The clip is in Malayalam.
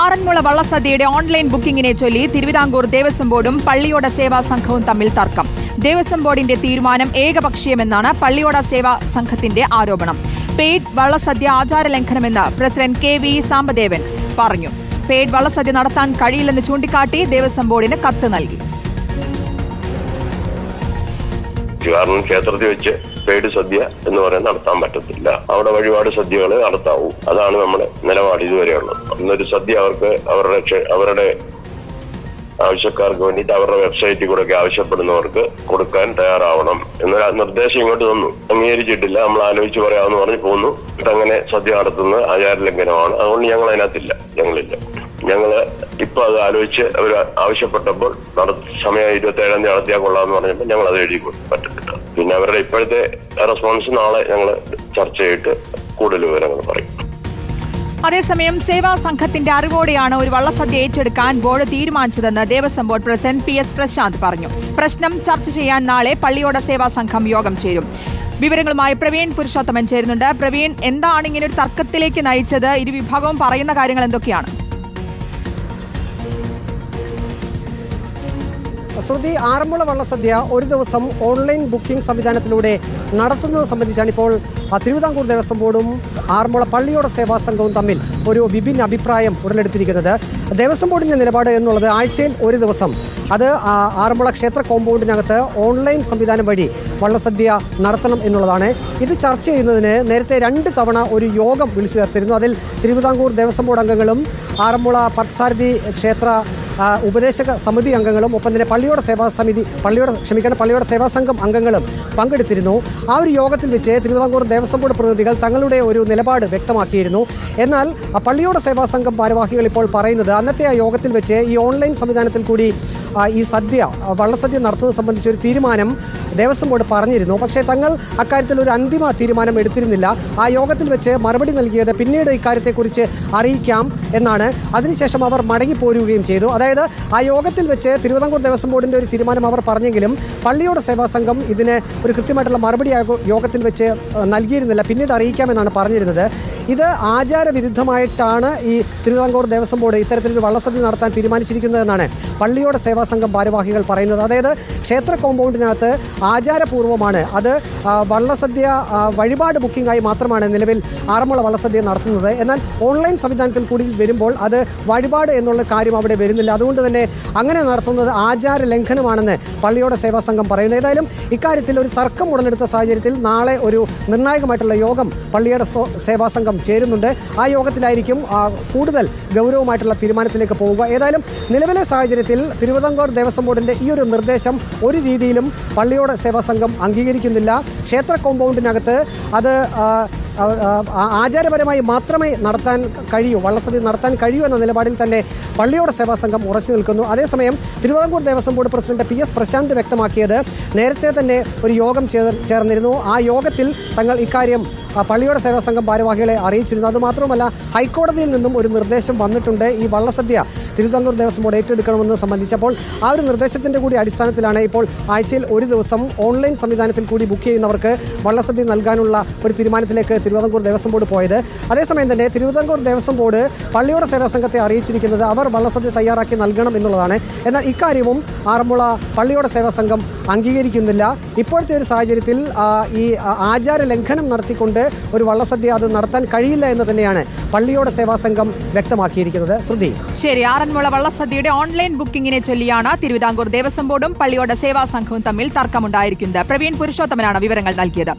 ആറന്മുള വള്ളസദ്യയുടെ ഓൺലൈൻ ബുക്കിംഗിനെ ചൊല്ലി തിരുവിതാംകൂർ ദേവസ്വം ബോർഡും പള്ളിയോട സേവാ സംഘവും തമ്മിൽ തർക്കം. ദേവസ്വം ബോർഡിന്റെ തീരുമാനം ഏകപക്ഷീയമെന്നാണ് പള്ളിയോട സേവാ സംഘത്തിന്റെ ആരോപണം. പെയ്ഡ് വള്ളസദ്യ ആചാരലംഘനമെന്ന് പ്രസിഡന്റ് KV സാംബദേവൻ പറഞ്ഞു. പെയ്ഡ് വള്ളസദ്യ നടത്താൻ കഴിയില്ലെന്ന് ചൂണ്ടിക്കാട്ടി ദേവസ്വം ബോർഡിന് കത്ത് നൽകി. കാരണം ക്ഷേത്രത്തിൽ വെച്ച് പെയ്ഡ് സദ്യ എന്ന് പറയാൻ നടത്താൻ പറ്റത്തില്ല. അവിടെ വഴിപാട് സദ്യകൾ നടത്താവൂ. അതാണ് നമ്മുടെ നിലപാട് ഇതുവരെയുള്ളത്. ഇന്നൊരു സദ്യ അവരുടെ ആവശ്യക്കാർക്ക് വേണ്ടിയിട്ട് അവരുടെ വെബ്സൈറ്റിൽ കൂടെ ആവശ്യപ്പെടുന്നവർക്ക് കൊടുക്കാൻ തയ്യാറാവണം എന്നൊരു നിർദ്ദേശം ഇങ്ങോട്ട് തന്നു. അംഗീകരിച്ചിട്ടില്ല. നമ്മൾ ആലോചിച്ച് പറയാമെന്ന് പറഞ്ഞു പോന്നു. അങ്ങനെ സദ്യ നടത്തുന്നത് ആചാരലംഘനമാണ്. അതുകൊണ്ട് ഞങ്ങൾ അതിനകത്തില്ല. ഞങ്ങള് ഇപ്പൊ അത് ആലോചിച്ച് അവർ ആവശ്യപ്പെട്ടപ്പോൾ സമയം 27-ാം തീയതി നടത്തിയാൽ കൊള്ളാമെന്ന് പറഞ്ഞപ്പോൾ ഞങ്ങൾ അത് എഴുതി പറ്റത്തില്ല. പിന്നെ അവരുടെ ഇപ്പോഴത്തെ റെസ്പോൺസ് നാളെ ഞങ്ങൾ ചർച്ച ചെയ്തിട്ട് കൂടുതൽ വിവരങ്ങൾ പറയും. അതേസമയം സേവാ സംഘത്തിന്റെ അറിവോടെയാണ് ഒരു വള്ളസദ്യ ഏറ്റെടുക്കാൻ ബോർഡ് തീരുമാനിച്ചതെന്ന് Devaswom board president PS Prasanth പറഞ്ഞു. പ്രശ്നം ചർച്ച ചെയ്യാൻ നാളെ പള്ളിയോട സേവാ സംഘം യോഗം ചേരും. വിവരങ്ങളുമായി പ്രവീൺ പുരുഷോത്തമൻ ചേരുന്നുണ്ട്. പ്രവീൺ, എന്താണ് ഇങ്ങനെ ഒരു തർക്കത്തിലേക്ക് നയിച്ചത്? ഇരുവിഭാഗവും പറയുന്ന കാര്യങ്ങൾ എന്തൊക്കെയാണ്? ശ്രുതി, ആറന്മുള വള്ളസദ്യ ഒരു ദിവസം ഓൺലൈൻ ബുക്കിംഗ് സംവിധാനത്തിലൂടെ നടത്തുന്നത് സംബന്ധിച്ചാണ് ഇപ്പോൾ തിരുവിതാംകൂർ ദേവസ്വം ബോർഡും ആറന്മുള പള്ളിയോട സേവാ സംഘവും തമ്മിൽ ഒരു വിഭിന്ന അഭിപ്രായം ഉടലെടുത്തിരിക്കുന്നത്. ദേവസ്വം ബോർഡിന്റെ നിലപാട് എന്നുള്ളത് ആഴ്ചയിൽ ഒരു ദിവസം അത് ആറന്മുള ക്ഷേത്ര കോമ്പൗണ്ടിനകത്ത് ഓൺലൈൻ സംവിധാനം വഴി വള്ളസദ്യ നടത്തണം എന്നുള്ളതാണ്. ഇത് ചർച്ച ചെയ്യുന്നതിന് നേരത്തെ 2 തവണ ഒരു യോഗം വിളിച്ചു ചേർത്തിരുന്നു. അതിൽ തിരുവിതാംകൂർ ദേവസ്വം ബോർഡ് അംഗങ്ങളും ആറന്മുള പാർത്ഥസാരഥി ക്ഷേത്ര ഉപദേശക സമിതി അംഗങ്ങളും ഒപ്പം തന്നെ പള്ളിയോട സേവാ സംഘം അംഗങ്ങളും പങ്കെടുത്തിരുന്നു. ആ ഒരു യോഗത്തിൽ വെച്ച് തിരുവിതാംകൂർ ദേവസ്വം ബോർഡ് പ്രതിനിധികൾ തങ്ങളുടെ ഒരു നിലപാട് വ്യക്തമാക്കിയിരുന്നു. എന്നാൽ പള്ളിയോട സേവാ സംഘം ഭാരവാഹികൾ ഇപ്പോൾ പറയുന്നത് അന്നത്തെ ആ യോഗത്തിൽ വെച്ച് ഈ ഓൺലൈൻ സംവിധാനത്തിൽ കൂടി ഈ വള്ളസദ്യ നടത്തുന്നത് സംബന്ധിച്ച ഒരു തീരുമാനം ദേവസ്വം ബോർഡ് പറഞ്ഞിരുന്നു. പക്ഷേ തങ്ങൾ അക്കാര്യത്തിൽ ഒരു അന്തിമ തീരുമാനം എടുത്തിരുന്നില്ല. ആ യോഗത്തിൽ വെച്ച് മറുപടി നൽകിയത് പിന്നീട് ഇക്കാര്യത്തെക്കുറിച്ച് അറിയിക്കാം എന്നാണ്. അതിനുശേഷം അവർ മടങ്ങിപ്പോരുകയും ചെയ്തു. അതായത് ആ യോഗത്തിൽ വെച്ച് തിരുവിതാംകൂർ ദേവസ്വം ബോർഡിന്റെ ഒരു തീരുമാനം അവർ പറഞ്ഞെങ്കിലും പള്ളിയോട സേവാ സംഘം ഇതിന് ഒരു കൃത്യമായിട്ടുള്ള മറുപടി യോഗത്തിൽ വെച്ച് നൽകിയിരുന്നില്ല. പിന്നീട് അറിയിക്കാമെന്നാണ് പറഞ്ഞിരുന്നത്. ഇത് ആചാരവിരുദ്ധമായിട്ടാണ് ഈ തിരുവിതാംകൂർ ദേവസ്വം ബോർഡ് ഇത്തരത്തിലൊരു വള്ളസദ്യ നടത്താൻ തീരുമാനിച്ചിരിക്കുന്നതെന്നാണ് പള്ളിയോട സേവാ സംഘം ഭാരവാഹികൾ പറയുന്നത്. അതായത് ക്ഷേത്ര കോമ്പൗണ്ടിനകത്ത് ആചാരപൂർവ്വമാണ് അത് വള്ളസദ്യ വഴിപാട് ബുക്കിംഗായി മാത്രമാണ് നിലവിൽ ആറന്മുള വള്ളസദ്യ നടത്തുന്നത്. എന്നാൽ ഓൺലൈൻ സംവിധാനത്തിൽ കൂടി വരുമ്പോൾ അത് വഴിപാട് എന്നുള്ള കാര്യം അവിടെ വരുന്നില്ല. അതുകൊണ്ട് തന്നെ അങ്ങനെ നടത്തുന്നത് ആചാര ലംഘനമാണെന്ന് പള്ളിയോട സേവാ സംഘം പറയുന്നു. ഏതായാലും ഇക്കാര്യത്തിൽ ഒരു തർക്കം ഉടലെടുത്ത സാഹചര്യത്തിൽ നാളെ ഒരു നിർണായകമായിട്ടുള്ള യോഗം പള്ളിയോട സേവാ സംഘം ചേരുന്നുണ്ട്. ആ യോഗത്തിലായിരിക്കും കൂടുതൽ ഗൗരവമായിട്ടുള്ള തീരുമാനത്തിലേക്ക് പോവുക. ഏതായാലും നിലവിലെ സാഹചര്യത്തിൽ തിരുവിതാംകൂർ ദേവസ്വം ബോർഡിന്റെ ഈ ഒരു നിർദ്ദേശം ഒരു രീതിയിലും പള്ളിയോട സേവാ സംഘം അംഗീകരിക്കുന്നില്ല. ക്ഷേത്ര കോമ്പൗണ്ടിനകത്ത് അത് ആചാരപരമായി മാത്രമേ വള്ളസദ്യ നടത്താൻ കഴിയൂ എന്ന നിലപാടിൽ തന്നെ പള്ളിയോട സേവാ സംഘം ഉറച്ചു നിൽക്കുന്നു. അതേസമയം Thiruvithamkoor Devaswom board president PS Prasanth വ്യക്തമാക്കിയത് നേരത്തെ തന്നെ ഒരു യോഗം ചേർന്നിരുന്നു. ആ യോഗത്തിൽ തങ്ങൾ ഇക്കാര്യം പള്ളിയോട സേവാ സംഘം ഭാരവാഹികളെ അറിയിച്ചിരുന്നു. അതുമാത്രമല്ല, ഹൈക്കോടതിയിൽ നിന്നും ഒരു നിർദ്ദേശം വന്നിട്ടുണ്ട്. ഈ വള്ളസദ്യ തിരുവിതാംകൂർ ദേവസ്വം ബോർഡ് ഏറ്റെടുക്കണമെന്ന് സംബന്ധിച്ചപ്പോൾ ആ ഒരു നിർദ്ദേശത്തിന്റെ കൂടി അടിസ്ഥാനത്തിലാണ് ഇപ്പോൾ ആഴ്ചയിൽ ഒരു ദിവസം ഓൺലൈൻ സംവിധാനത്തിൽ കൂടി ബുക്ക് ചെയ്യുന്നവർക്ക് വള്ളസദ്യ നൽകാനുള്ള ഒരു തീരുമാനത്തിലേക്ക് തിരുവിതാംകൂർ ദേവസ്വം ബോർഡ് പോയത്. അതേസമയം തന്നെ തിരുവിതാംകൂർ ദേവസ്വം ബോർഡ് പള്ളിയോട സേവാ സംഘത്തെ അറിയിച്ചിരിക്കുന്നത് അവർ വള്ളസദ്യ തയ്യാറാക്കി നൽകണം എന്നുള്ളതാണ്. എന്നാൽ ഇക്കാര്യവും ആറന്മുള പള്ളിയോട സേവാ സംഘം അംഗീകരിക്കുന്നില്ല. ഇപ്പോഴത്തെ ഒരു സാഹചര്യത്തിൽ ഈ ആചാര ലംഘനം നടത്തിക്കൊണ്ട് ഒരു വള്ളസദ്യ അത് നടത്താൻ കഴിയില്ല എന്ന് തന്നെയാണ് പള്ളിയോട സേവാ സംഘം വ്യക്തമാക്കിയിരിക്കുന്നത്. ശ്രുതി, ശരി. ആറന്മുള വള്ളസദ്യയുടെ ഓൺലൈൻ ബുക്കിംഗിനെ ചൊല്ലിയാണ് തിരുവിതാംകൂർ ദേവസ്വം ബോർഡും പള്ളിയോട സേവാ സംഘവും തമ്മിൽ തർക്കമുണ്ടായിരിക്കുന്നത്. പ്രവീൺ പുരുഷോത്തമനാണ് വിവരങ്ങൾ നൽകിയത്.